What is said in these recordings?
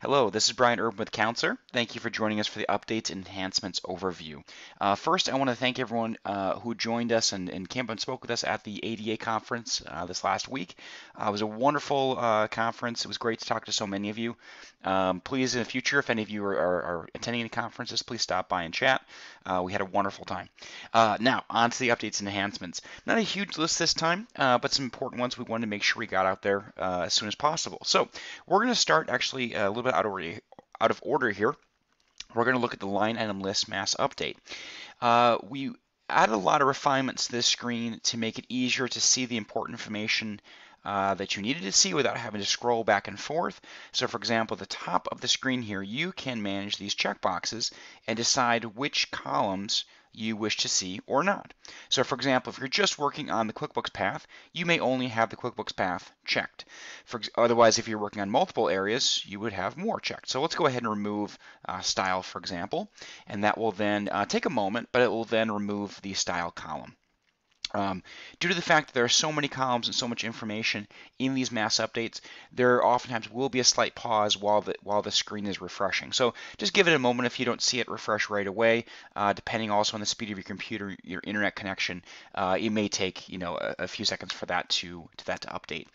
Hello, this is Brian Urban with Counselor. Thank you for joining us for the Updates and Enhancements overview. First, I want to thank everyone who joined us and came up and spoke with us at the ADA conference this last week. It was a wonderful conference. It was great to talk to so many of you. Please, in the future, if any of you are attending any conferences, please stop by and chat. We had a wonderful time. Now, on to the updates and enhancements. Not a huge list this time, but some important ones we wanted to make sure we got out there as soon as possible. So we're going to start actually a little bit out of order here. We're going to look at the line item list mass update. We added a lot of refinements to this screen to make it easier to see the important information that you needed to see without having to scroll back and forth. So for example, at the top of the screen here, you can manage these checkboxes and decide which columns you wish to see or not. So for example, if you're just working on the QuickBooks path, you may only have the QuickBooks path checked. Otherwise, if you're working on multiple areas, you would have more checked. So let's go ahead and remove style, for example, and that will then take a moment, but it will then remove the style column. Due to the fact that there are so many columns and so much information in these mass updates, there oftentimes will be a slight pause while the screen is refreshing. So just give it a moment if you don't see it refresh right away. Depending also on the speed of your computer, your internet connection, it may take a few seconds for that to update.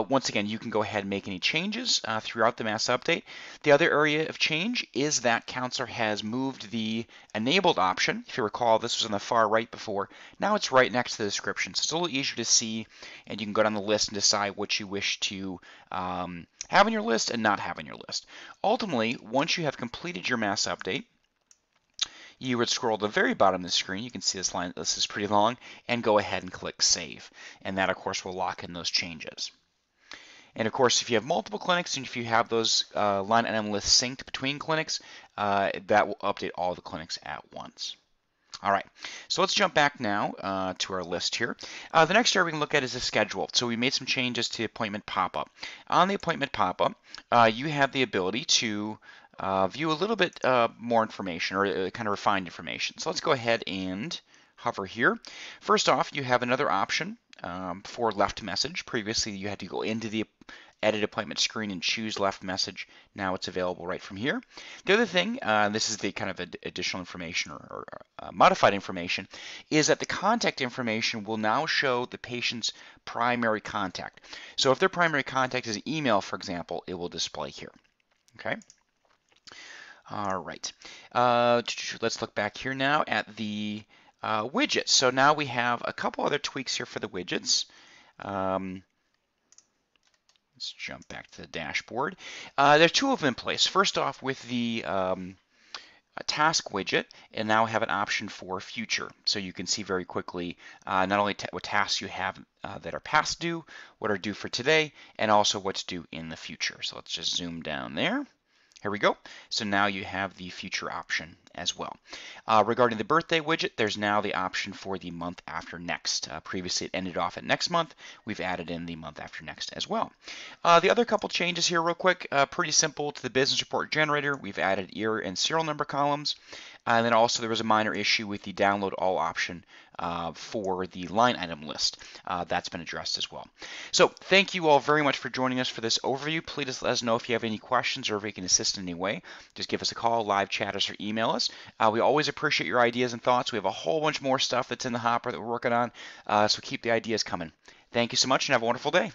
Once again, you can go ahead and make any changes throughout the mass update. The other area of change is that Counselor has moved the enabled option. If you recall, this was on the far right before. Now it's right next to the description, so it's a little easier to see, and you can go down the list and decide what you wish to have on your list and not have on your list. Ultimately, once you have completed your mass update, you would scroll to the very bottom of the screen. You can see this line, this is pretty long, and go ahead and click Save. And that, of course, will lock in those changes. And of course, if you have multiple clinics and if you have those line item lists synced between clinics, that will update all the clinics at once. All right, so let's jump back now to our list here. The next area we can look at is the schedule. So we made some changes to appointment pop-up. On the appointment pop-up, you have the ability to view a little bit more information or kind of refined information. So let's go ahead and hover here. First off, you have another option for left message. Previously, you had to go into the edit appointment screen and choose left message. Now it's available right from here. The other thing, this is the kind of additional information or modified information, is that the contact information will now show the patient's primary contact. So if their primary contact is email, for example, it will display here. Okay. All right. Let's look back here now at the widgets. So now we have a couple other tweaks here for the widgets. Let's jump back to the dashboard. There are two of them in place. First off, with the task widget, and now have an option for future. So you can see very quickly not only what tasks you have that are past due, what are due for today, and also what's due in the future. So let's just zoom down there. Here we go. So now you have the future option as well. Regarding the birthday widget, there's now the option for the month after next. Previously it ended off at next month. We've added in the month after next as well. The other couple changes here real quick, pretty simple. To the business report generator, we've added year and serial number columns. And then also there was a minor issue with the download all option for the line item list. That's been addressed as well. So thank you all very much for joining us for this overview. Please let us know if you have any questions or if we can assist in any way. Just give us a call, live chat us, or email us. We always appreciate your ideas and thoughts. We have a whole bunch more stuff that's in the hopper that we're working on, so keep the ideas coming. Thank you so much and have a wonderful day.